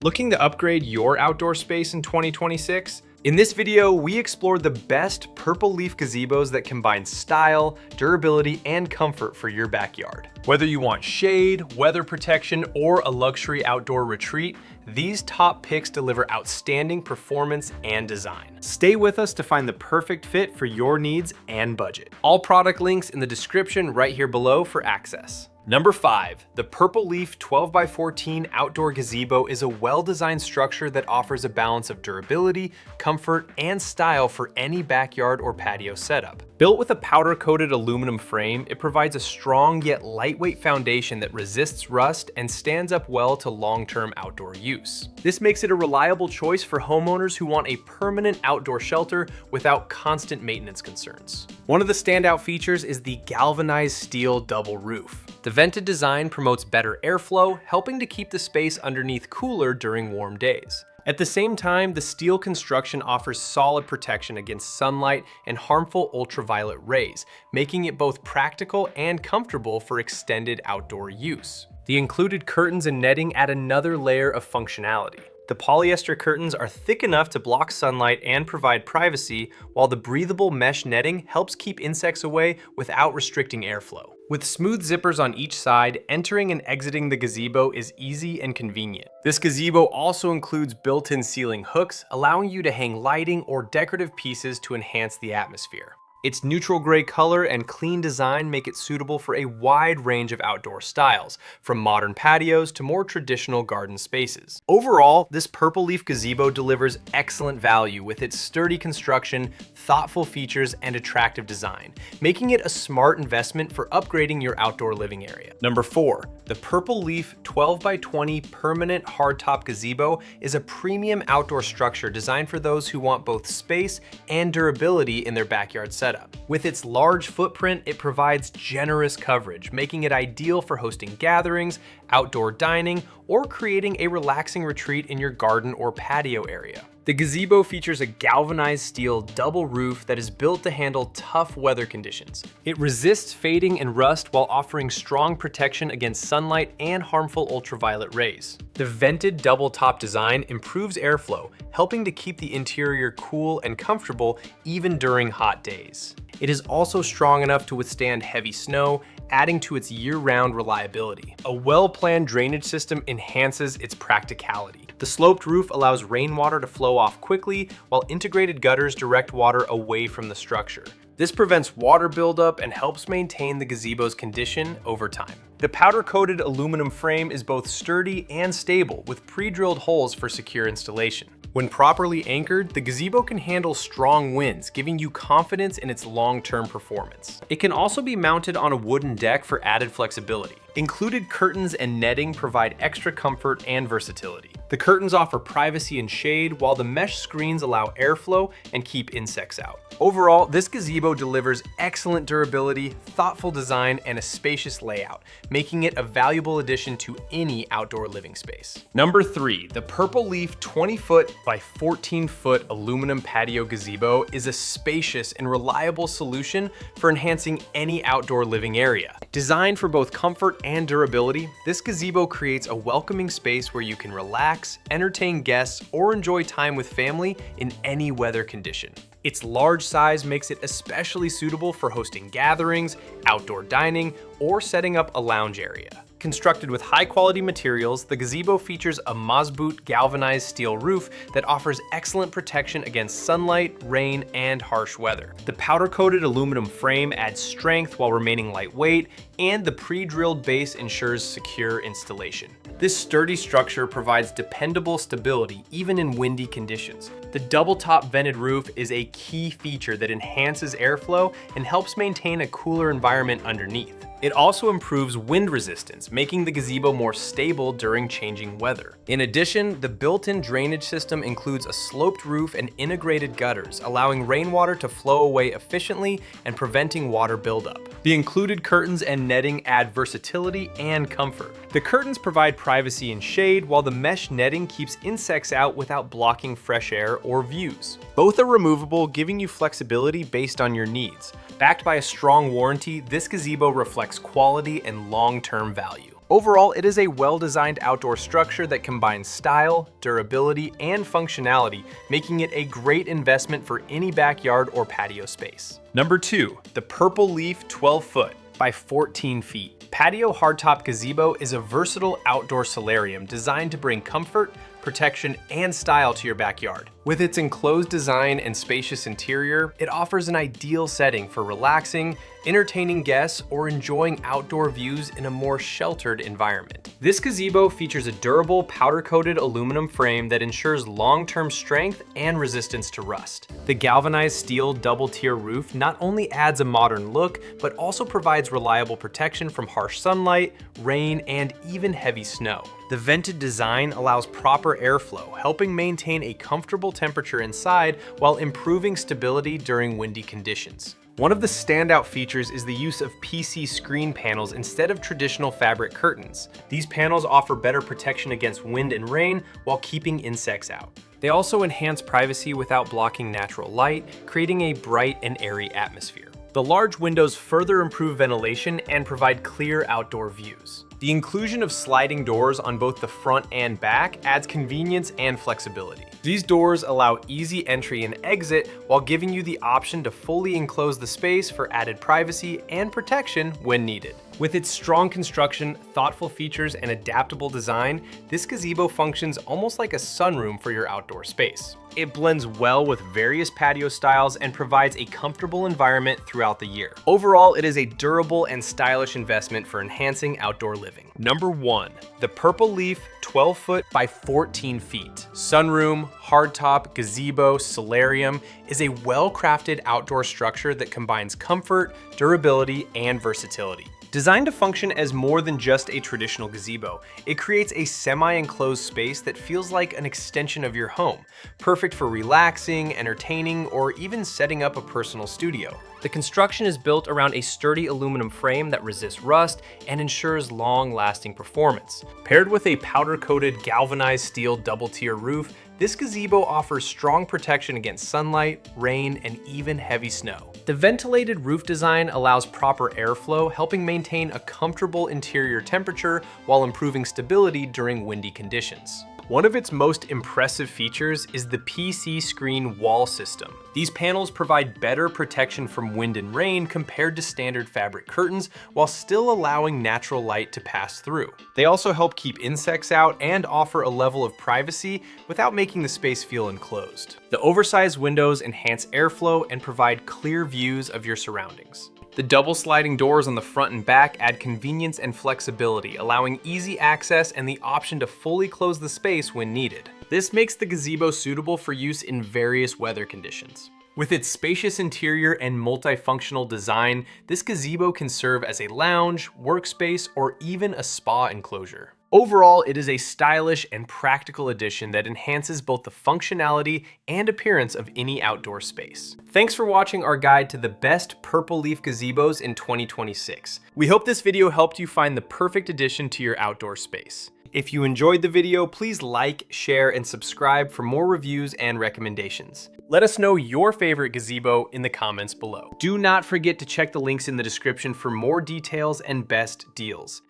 Looking to upgrade your outdoor space in 2026? In this video, we explored the best purple leaf gazebos that combine style, durability, and comfort for your backyard. Whether you want shade, weather protection, or a luxury outdoor retreat, these top picks deliver outstanding performance and design. Stay with us to find the perfect fit for your needs and budget. All product links in the description right here below for access. Number 5, the Purple Leaf 12x14 Outdoor Gazebo is a well-designed structure that offers a balance of durability, comfort, and style for any backyard or patio setup. Built with a powder-coated aluminum frame, it provides a strong yet lightweight foundation that resists rust and stands up well to long-term outdoor use. This makes it a reliable choice for homeowners who want a permanent outdoor shelter without constant maintenance concerns. One of the standout features is the galvanized steel double roof. The vented design promotes better airflow, helping to keep the space underneath cooler during warm days. At the same time, the steel construction offers solid protection against sunlight and harmful ultraviolet rays, making it both practical and comfortable for extended outdoor use. The included curtains and netting add another layer of functionality. The polyester curtains are thick enough to block sunlight and provide privacy, while the breathable mesh netting helps keep insects away without restricting airflow. With smooth zippers on each side, entering and exiting the gazebo is easy and convenient. This gazebo also includes built-in ceiling hooks, allowing you to hang lighting or decorative pieces to enhance the atmosphere. Its neutral gray color and clean design make it suitable for a wide range of outdoor styles, from modern patios to more traditional garden spaces. Overall, this purple leaf gazebo delivers excellent value with its sturdy construction, thoughtful features, and attractive design, making it a smart investment for upgrading your outdoor living area. Number 4, the Purple Leaf 12x20 Permanent Hardtop Gazebo is a premium outdoor structure designed for those who want both space and durability in their backyard setup. With its large footprint, it provides generous coverage, making it ideal for hosting gatherings, outdoor dining, or creating a relaxing retreat in your garden or patio area. The gazebo features a galvanized steel double roof that is built to handle tough weather conditions. It resists fading and rust while offering strong protection against sunlight and harmful ultraviolet rays. The vented double top design improves airflow, helping to keep the interior cool and comfortable even during hot days. It is also strong enough to withstand heavy snow, adding to its year-round reliability. A well-planned drainage system enhances its practicality. The sloped roof allows rainwater to flow off quickly, while integrated gutters direct water away from the structure. This prevents water buildup and helps maintain the gazebo's condition over time. The powder-coated aluminum frame is both sturdy and stable, with pre-drilled holes for secure installation. When properly anchored, the gazebo can handle strong winds, giving you confidence in its long-term performance. It can also be mounted on a wooden deck for added flexibility. Included curtains and netting provide extra comfort and versatility. The curtains offer privacy and shade, while the mesh screens allow airflow and keep insects out. Overall, this gazebo delivers excellent durability, thoughtful design, and a spacious layout, making it a valuable addition to any outdoor living space. Number 3, the Purple Leaf 20-foot by 14-foot aluminum patio gazebo is a spacious and reliable solution for enhancing any outdoor living area. Designed for both comfort and durability, this gazebo creates a welcoming space where you can relax, entertain guests, or enjoy time with family in any weather condition. Its large size makes it especially suitable for hosting gatherings, outdoor dining, or setting up a lounge area. Constructed with high-quality materials, the gazebo features a Mazboot galvanized steel roof that offers excellent protection against sunlight, rain, and harsh weather. The powder-coated aluminum frame adds strength while remaining lightweight, and the pre-drilled base ensures secure installation. This sturdy structure provides dependable stability even in windy conditions. The double-top vented roof is a key feature that enhances airflow and helps maintain a cooler environment underneath. It also improves wind resistance, making the gazebo more stable during changing weather. In addition, the built-in drainage system includes a sloped roof and integrated gutters, allowing rainwater to flow away efficiently and preventing water buildup. The included curtains and netting add versatility and comfort. The curtains provide privacy and shade, while the mesh netting keeps insects out without blocking fresh air or views. Both are removable, giving you flexibility based on your needs. Backed by a strong warranty, this gazebo reflects quality and long-term value. Overall, it is a well-designed outdoor structure that combines style, durability, and functionality, making it a great investment for any backyard or patio space. Number 2, the Purple Leaf 12-foot by 14 feet. Patio Hardtop Gazebo is a versatile outdoor solarium designed to bring comfort, protection, and style to your backyard. With its enclosed design and spacious interior, it offers an ideal setting for relaxing, entertaining guests, or enjoying outdoor views in a more sheltered environment. This gazebo features a durable powder-coated aluminum frame that ensures long-term strength and resistance to rust. The galvanized steel double-tier roof not only adds a modern look, but also provides reliable protection from harsh sunlight, rain, and even heavy snow. The vented design allows proper airflow, helping maintain a comfortable temperature inside while improving stability during windy conditions. One of the standout features is the use of PC screen panels instead of traditional fabric curtains. These panels offer better protection against wind and rain while keeping insects out. They also enhance privacy without blocking natural light, creating a bright and airy atmosphere. The large windows further improve ventilation and provide clear outdoor views. The inclusion of sliding doors on both the front and back adds convenience and flexibility. These doors allow easy entry and exit while giving you the option to fully enclose the space for added privacy and protection when needed. With its strong construction, thoughtful features, and adaptable design, this gazebo functions almost like a sunroom for your outdoor space. It blends well with various patio styles and provides a comfortable environment throughout the year. Overall, it is a durable and stylish investment for enhancing outdoor living. Number 1, the Purple Leaf 12-foot by 14 feet. Sunroom, hardtop, gazebo, solarium is a well-crafted outdoor structure that combines comfort, durability, and versatility. Designed to function as more than just a traditional gazebo, it creates a semi-enclosed space that feels like an extension of your home, perfect for relaxing, entertaining, or even setting up a personal studio. The construction is built around a sturdy aluminum frame that resists rust and ensures long-lasting performance. Paired with a powder-coated galvanized steel double-tier roof, this gazebo offers strong protection against sunlight, rain, and even heavy snow. The ventilated roof design allows proper airflow, helping maintain a comfortable interior temperature while improving stability during windy conditions. One of its most impressive features is the PC screen wall system. These panels provide better protection from wind and rain compared to standard fabric curtains, while still allowing natural light to pass through. They also help keep insects out and offer a level of privacy without making the space feel enclosed. The oversized windows enhance airflow and provide clear views of your surroundings. The double sliding doors on the front and back add convenience and flexibility, allowing easy access and the option to fully close the space when needed. This makes the gazebo suitable for use in various weather conditions. With its spacious interior and multifunctional design, this gazebo can serve as a lounge, workspace, or even a spa enclosure. Overall, it is a stylish and practical addition that enhances both the functionality and appearance of any outdoor space. Thanks for watching our guide to the best purple leaf gazebos in 2026. We hope this video helped you find the perfect addition to your outdoor space. If you enjoyed the video, please like, share, and subscribe for more reviews and recommendations. Let us know your favorite gazebo in the comments below. Do not forget to check the links in the description for more details and best deals.